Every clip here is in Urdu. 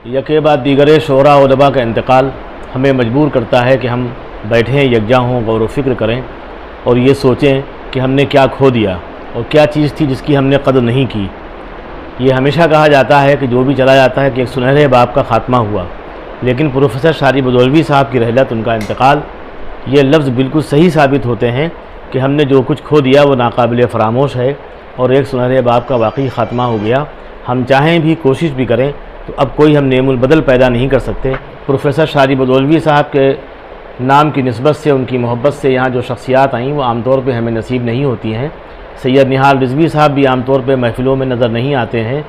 یکے بعد دیگر شعراء ادباء کا انتقال ہمیں مجبور کرتا ہے کہ ہم بیٹھیں، یکجا ہوں، غور و فکر کریں اور یہ سوچیں کہ ہم نے کیا کھو دیا اور کیا چیز تھی جس کی ہم نے قدر نہیں کی۔ یہ ہمیشہ کہا جاتا ہے کہ جو بھی چلا جاتا ہے کہ ایک سنہرے باب کا خاتمہ ہوا، لیکن پروفیسر شادی بدولوی صاحب کی رحلت، ان کا انتقال، یہ لفظ بالکل صحیح ثابت ہوتے ہیں کہ ہم نے جو کچھ کھو دیا وہ ناقابل فراموش ہے اور ایک سنہرے باب کا واقعی خاتمہ ہو گیا۔ ہم چاہیں بھی، کوشش بھی کریں تو اب کوئی ہم نعم البدل پیدا نہیں کر سکتے۔ پروفیسر شادی بدولوی صاحب کے نام کی نسبت سے، ان کی محبت سے یہاں جو شخصیات آئیں وہ عام طور پہ ہمیں نصیب نہیں ہوتی ہیں۔ سید نہال رضوی صاحب بھی عام طور پہ محفلوں میں نظر نہیں آتے ہیں۔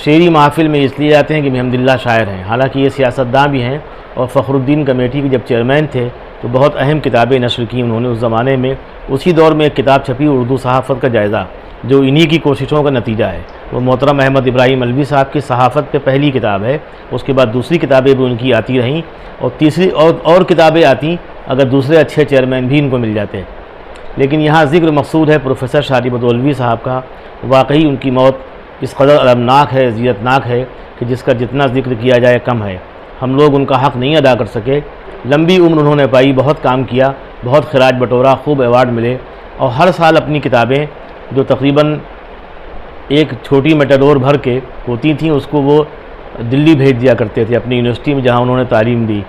شعری محافل میں اس لیے جاتے ہیں کہ محمداللہ شاعر ہیں، حالانکہ یہ سیاستداں بھی ہیں اور فخر الدین کمیٹی کے جب چیئرمین تھے تو بہت اہم کتابیں نشر کی انہوں نے اس زمانے میں۔ اسی دور میں ایک کتاب چھپی اردو صحافت کا جائزہ، جو انہی کی کوششوں کا نتیجہ ہے۔ وہ محترم احمد ابراہیم ملوی صاحب کی صحافت پہ پہلی کتاب ہے۔ اس کے بعد دوسری کتابیں بھی ان کی آتی رہیں اور تیسری اور کتابیں آتی اگر دوسرے اچھے چیئرمین بھی ان کو مل جاتے۔ لیکن یہاں ذکر مقصود ہے پروفیسر شادی بدولوی صاحب کا۔ واقعی ان کی موت اس قدر المناک ہے، اذیتناک ہے کہ جس کا جتنا ذکر کیا جائے کم ہے۔ ہم لوگ ان کا حق نہیں ادا کر سکے۔ لمبی عمر انہوں نے پائی، بہت کام کیا، بہت خراج بٹورا، خوب ایوارڈ ملے اور ہر سال اپنی کتابیں جو تقریباً ایک چھوٹی میٹاڈور بھر کے ہوتی تھیں اس کو وہ دلی بھیج دیا کرتے تھے اپنی یونیورسٹی میں جہاں انہوں نے تعلیم دی۔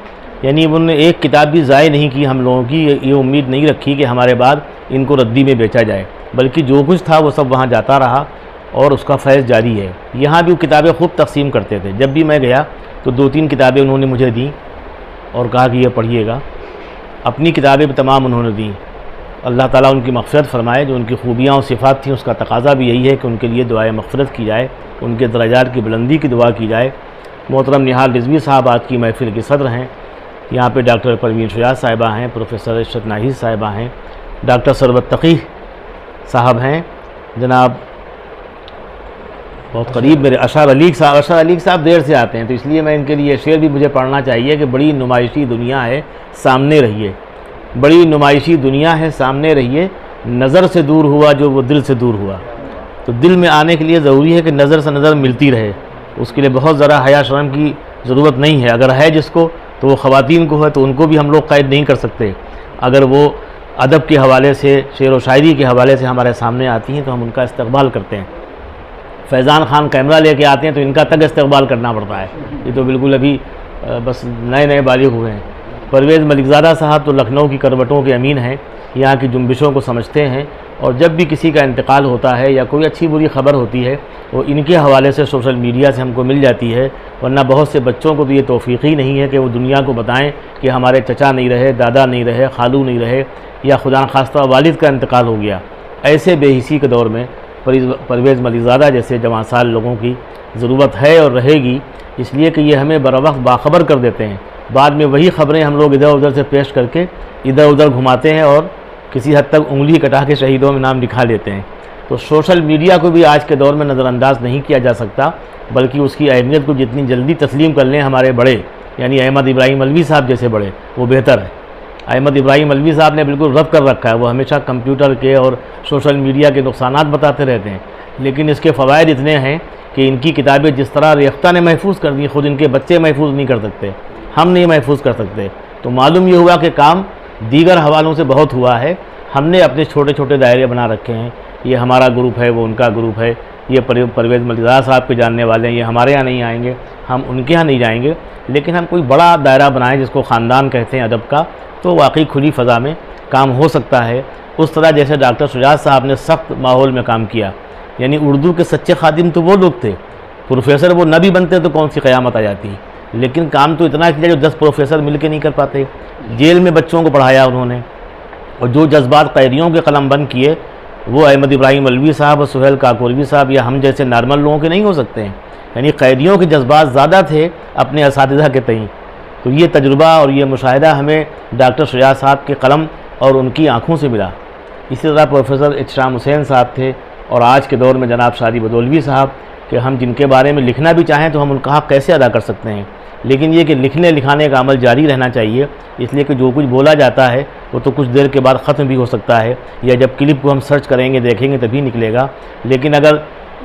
یعنی انہوں نے ایک کتاب بھی ضائع نہیں کی۔ ہم لوگوں کی یہ امید نہیں رکھی کہ ہمارے بعد ان کو ردی میں بیچا جائے، بلکہ جو کچھ تھا وہ سب وہاں جاتا رہا اور اس کا فیض جاری ہے۔ یہاں بھی وہ کتابیں خوب تقسیم کرتے تھے۔ جب بھی میں گیا تو 2-3 کتابیں انہوں نے مجھے دیں اور کہا کہ یہ پڑھیے گا۔ اپنی کتابیں بھی تمام انہوں نے دیں۔ اللہ تعالیٰ ان کی مغفرت فرمائے۔ جو ان کی خوبیاں اور صفات تھیں اس کا تقاضا بھی یہی ہے کہ ان کے لیے دعائے مغفرت کی جائے، ان کے درجات کی بلندی کی دعا کی جائے۔ محترم نہال رضوی صاحب آج کی محفل کی صدر ہیں۔ یہاں پہ ڈاکٹر پروین شجاع صاحبہ ہیں، پروفیسر عشرت ناہید صاحبہ ہیں، ڈاکٹر ثروت تقی صاحب ہیں، جناب بہت قریب میرے اشار علی صاحب دیر سے آتے ہیں تو اس لیے میں ان کے لیے شعر بھی مجھے پڑھنا چاہیے کہ بڑی نمائشی دنیا ہے سامنے رہیے، بڑی نمائشی دنیا ہے سامنے رہیے، نظر سے دور ہوا جو وہ دل سے دور ہوا۔ تو دل میں آنے کے لیے ضروری ہے کہ نظر سے نظر ملتی رہے، اس کے لیے بہت ذرا حیا شرم کی ضرورت نہیں ہے۔ اگر ہے جس کو تو وہ خواتین کو ہے تو ان کو بھی ہم لوگ قید نہیں کر سکتے۔ اگر وہ ادب کے حوالے سے، شعر و شاعری کے حوالے سے ہمارے سامنے آتی ہیں تو ہم ان کا استقبال کرتے ہیں۔ فیضان خان کیمرہ لے کے آتے ہیں تو ان کا تک استقبال کرنا پڑتا ہے، یہ تو بالکل ابھی بس نئے بالغ ہوئے ہیں۔ پرویز ملک زادہ صاحب تو لکھنؤ کی کروٹوں کے امین ہیں، یہاں کی جنبشوں کو سمجھتے ہیں اور جب بھی کسی کا انتقال ہوتا ہے یا کوئی اچھی بری خبر ہوتی ہے وہ ان کے حوالے سے سوشل میڈیا سے ہم کو مل جاتی ہے، ورنہ بہت سے بچوں کو تو یہ توفیق ہی نہیں ہے کہ وہ دنیا کو بتائیں کہ ہمارے چچا نہیں رہے، دادا نہیں رہے، خالو نہیں رہے یا خدا نخواستہ والد کا انتقال ہو گیا۔ ایسے بے حسی کے دور میں پرویز ملک زادہ جیسے جوان سال لوگوں کی ضرورت ہے اور رہے گی، اس لیے کہ یہ ہمیں بروقت باخبر کر دیتے ہیں۔ بعد میں وہی خبریں ہم لوگ ادھر ادھر سے پیش کر کے ادھر ادھر گھماتے ہیں اور کسی حد تک انگلی کٹا کے شہیدوں میں نام لکھا لیتے ہیں۔ تو سوشل میڈیا کو بھی آج کے دور میں نظر انداز نہیں کیا جا سکتا، بلکہ اس کی اہمیت کو جتنی جلدی تسلیم کر لیں ہمارے بڑے، یعنی احمد ابراہیم ملوی صاحب جیسے بڑے، وہ بہتر ہے۔ احمد ابراہیم ملوی صاحب نے بالکل رب کر رکھا ہے، وہ ہمیشہ کمپیوٹر کے اور سوشل میڈیا کے نقصانات بتاتے رہتے ہیں، لیکن اس کے فوائد اتنے ہیں کہ ان کی کتابیں جس طرح ریختہ نے محفوظ کر دی، خود ان کے بچے محفوظ نہیں کر سکتے، ہم نہیں محفوظ کر سکتے۔ تو معلوم یہ ہوا کہ کام دیگر حوالوں سے بہت ہوا ہے۔ ہم نے اپنے چھوٹے چھوٹے دائرے بنا رکھے ہیں، یہ ہمارا گروپ ہے، وہ ان کا گروپ ہے، یہ پرویز ملک زادہ صاحب کے جاننے والے ہیں، یہ ہمارے یہاں نہیں آئیں گے، ہم ان کے یہاں نہیں جائیں گے، لیکن ہم کوئی بڑا دائرہ بنائیں جس کو خاندان کہتے ہیں ادب کا، تو واقعی کھلی فضا میں کام ہو سکتا ہے۔ اس طرح جیسے ڈاکٹر شجاع صاحب نے سخت ماحول میں کام کیا، یعنی اردو کے سچے خادم تو وہ لوگ تھے، پروفیسر وہ نہ بھی بنتے تو کون سی قیامت آ جاتی، لیکن کام تو اتنا کیا جو 10 پروفیسر مل کے نہیں کر پاتے۔ جیل میں بچوں کو پڑھایا انہوں نے، اور جو جذبات قیدیوں کے قلم بند کیے وہ احمد ابراہیم ملوی صاحب اور سہیل کاکوروی صاحب یا ہم جیسے نارمل لوگوں کے نہیں ہو سکتے ہیں، یعنی قیدیوں کے جذبات زیادہ تھے اپنے اساتذہ کے تئیں۔ تو یہ تجربہ اور یہ مشاہدہ ہمیں ڈاکٹر شجاع صاحب کے قلم اور ان کی آنکھوں سے ملا۔ اسی طرح پروفیسر احتشام حسین صاحب تھے، اور آج کے دور میں جناب شادی بدولوی صاحب، کہ ہم جن کے بارے میں لکھنا بھی چاہیں تو ہم ان کا حق کیسے ادا کر سکتے ہیں، لیکن یہ کہ لکھنے لکھانے کا عمل جاری رہنا چاہیے، اس لیے کہ جو کچھ بولا جاتا ہے وہ تو کچھ دیر کے بعد ختم بھی ہو سکتا ہے، یا جب کلپ کو ہم سرچ کریں گے دیکھیں گے تبھی نکلے گا۔ لیکن اگر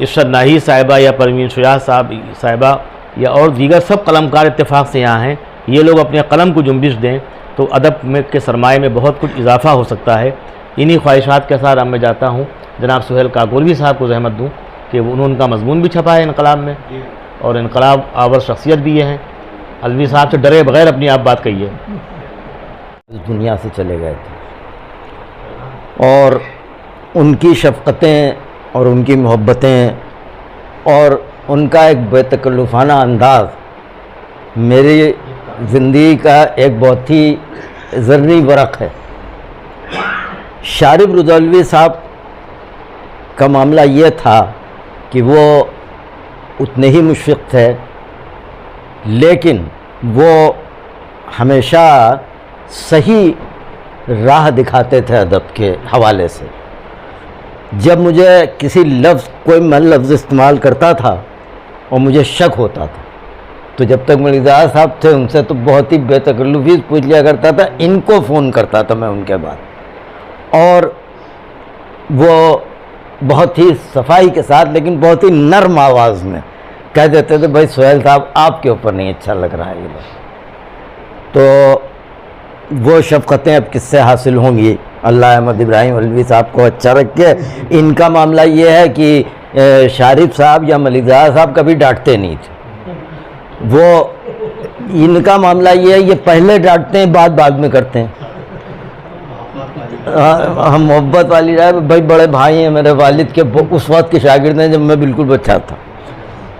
عشرت ناہید صاحبہ یا پروین شجاع صاحبہ یا اور دیگر سب قلمکار اتفاق سے یہاں ہیں، یہ لوگ اپنے قلم کو جنبش دیں تو ادب میں کے سرمایے میں بہت کچھ اضافہ ہو سکتا ہے۔ انہی خواہشات کے ساتھ اب میں جاتا ہوں جناب سہیل کاکولوی صاحب کو زحمت دوں کہ انہوں ان کا مضمون بھی چھپا ہے انقلاب میں، اور انقلاب آور شخصیت بھی یہ ہیں۔ الوی صاحب سے ڈرے بغیر اپنی آپ بات کہیے۔ اس دنیا سے چلے گئے تھے، اور ان کی شفقتیں اور ان کی محبتیں اور ان کا ایک بے تکلفانہ انداز میری زندگی کا ایک بہت ہی زرعی ورق ہے۔ شارب رضوی صاحب کا معاملہ یہ تھا کہ وہ اتنے ہی مشفق تھے، لیکن وہ ہمیشہ صحیح راہ دکھاتے تھے ادب کے حوالے سے۔ جب مجھے کسی لفظ کوئی میں لفظ استعمال کرتا تھا اور مجھے شک ہوتا تھا تو جب تک ملیزا صاحب تھے ان سے تو بہت ہی بے تکلفی پوچھ لیا کرتا تھا، ان کو فون کرتا تھا میں ان کے بعد، اور وہ بہت ہی صفائی کے ساتھ لیکن بہت ہی نرم آواز میں کہہ دیتے تھے بھائی سہیل صاحب آپ کے اوپر نہیں اچھا لگ رہا ہے یہ لوگ۔ تو وہ شفقتیں اب کس سے حاصل ہوں گی؟ اللہ احمد ابراہیم الوی صاحب کو اچھا رکھے۔ ان کا معاملہ یہ ہے کہ شارف صاحب یا ملیزا صاحب کبھی ڈانٹتے نہیں تھے، وہ ان کا معاملہ یہ ہے یہ پہلے ڈانٹتے ہیں بعد میں کرتے ہیں۔ ہم محبت والی رائے بھائی بڑے بھائی ہیں میرے والد کے، اس وقت کے شاگرد ہیں جب میں بالکل بچہ تھا۔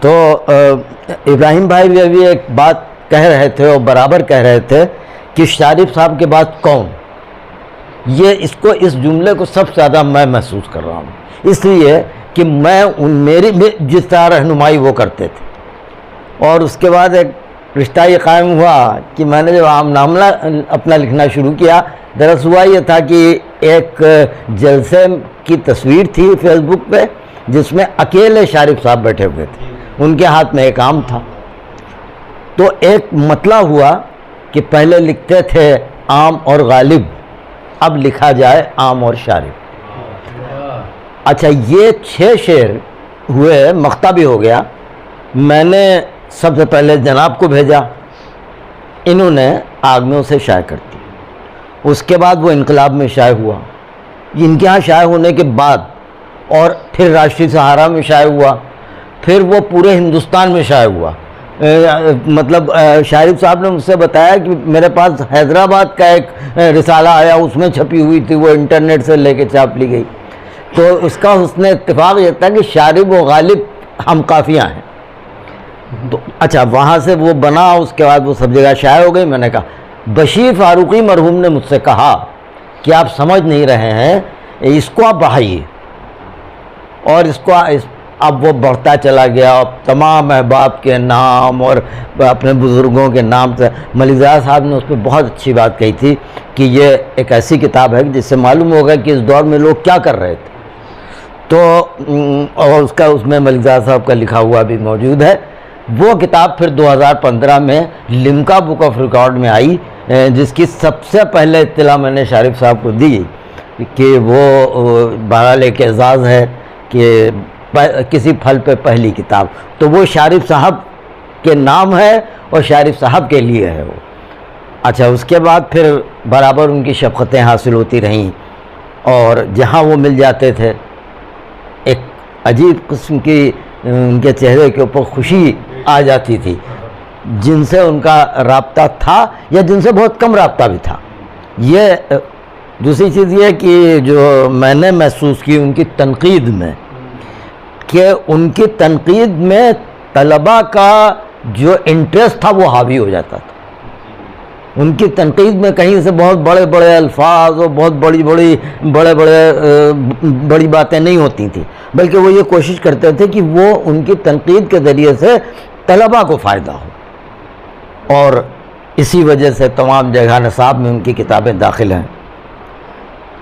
تو ابراہیم بھائی بھی ابھی ایک بات کہہ رہے تھے اور برابر کہہ رہے تھے کہ شارف صاحب کے بعد کون، یہ اس جملے کو سب سے زیادہ میں محسوس کر رہا ہوں، اس لیے کہ میں میری جس طرح رہنمائی وہ کرتے تھے، اور اس کے بعد ایک رشتہ یہ قائم ہوا کہ میں نے جب عام نامہ اپنا لکھنا شروع کیا، درس ہوا یہ تھا کہ ایک جلسے کی تصویر تھی فیس بک پہ جس میں اکیلے شارف صاحب بیٹھے ہوئے تھے، ان کے ہاتھ میں ایک آم تھا۔ تو ایک مطلع ہوا کہ پہلے لکھتے تھے عام اور غالب، اب لکھا جائے عام اور شارف۔ اچھا یہ 6 شعر ہوئے، مقطع بھی ہو گیا۔ میں نے سب سے پہلے جناب کو بھیجا، انہوں نے آگ میں اسے شائع کر دیا۔ اس کے بعد وہ انقلاب میں شائع ہوا، ان کے ہاں شائع ہونے کے بعد اور پھر راشٹری سہارا میں شائع ہوا، پھر وہ پورے ہندوستان میں شائع ہوا۔ مطلب شارف صاحب نے مجھ سے بتایا کہ میرے پاس حیدرآباد کا ایک رسالہ آیا، اس میں چھپی ہوئی تھی، وہ انٹرنیٹ سے لے کے چھاپ لی گئی۔ تو اس کا حسن اتفاق یہ تھا کہ شارف و غالب ہم قافیہ ہیں۔ تو اچھا وہاں سے وہ بنا، اس کے بعد وہ سب جگہ شائع ہو گئی۔ میں نے کہا بشیر فاروقی مرحوم نے مجھ سے کہا کہ آپ سمجھ نہیں رہے ہیں، اس کو آپ بڑھائیے، اور اس کو اب وہ بڑھتا چلا گیا، اب تمام احباب کے نام اور اپنے بزرگوں کے نام سے۔ ملیزا صاحب نے اس پہ بہت اچھی بات کہی تھی کہ یہ ایک ایسی کتاب ہے جس سے معلوم ہوگا کہ اس دور میں لوگ کیا کر رہے تھے۔ تو اور اس میں ملیزا صاحب کا لکھا ہوا بھی موجود ہے۔ وہ کتاب پھر 2015 میں لمکا بک آف ریکارڈ میں آئی، جس کی سب سے پہلے اطلاع میں نے شارف صاحب کو دی کہ وہ بہرحال ایک اعزاز ہے کہ کسی پھل پہ پہلی کتاب، تو وہ شارف صاحب کے نام ہے اور شارف صاحب کے لیے ہے وہ۔ اچھا اس کے بعد پھر برابر ان کی شفقتیں حاصل ہوتی رہیں، اور جہاں وہ مل جاتے تھے ایک عجیب قسم کی ان کے چہرے کے اوپر خوشی آ جاتی تھی، جن سے ان کا رابطہ تھا یا جن سے بہت کم رابطہ بھی تھا۔ یہ دوسری چیز یہ کہ جو میں نے محسوس کی ان کی تنقید میں، کہ ان کی تنقید میں طلباء کا جو انٹرسٹ تھا وہ حاوی ہو جاتا تھا۔ ان کی تنقید میں کہیں سے بہت بڑے بڑے الفاظ اور بہت بڑی باتیں نہیں ہوتی تھیں، بلکہ وہ یہ کوشش کرتے تھے کہ وہ ان کی تنقید کے ذریعے سے طلباء کو فائدہ ہو، اور اسی وجہ سے تمام جگہ نصاب میں ان کی کتابیں داخل ہیں۔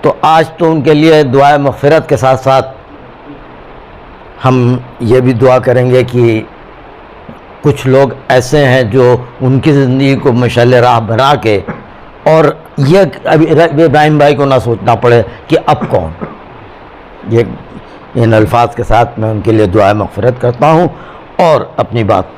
تو آج تو ان کے لیے دعائے مغفرت کے ساتھ ساتھ ہم یہ بھی دعا کریں گے کہ کچھ لوگ ایسے ہیں جو ان کی زندگی کو مشعل راہ بنا کے، اور یہ ابھی ابراہیم بھائی کو نہ سوچنا پڑے کہ اب کون۔ یہ ان الفاظ کے ساتھ میں ان کے لیے دعائے مغفرت کرتا ہوں اور اپنی بات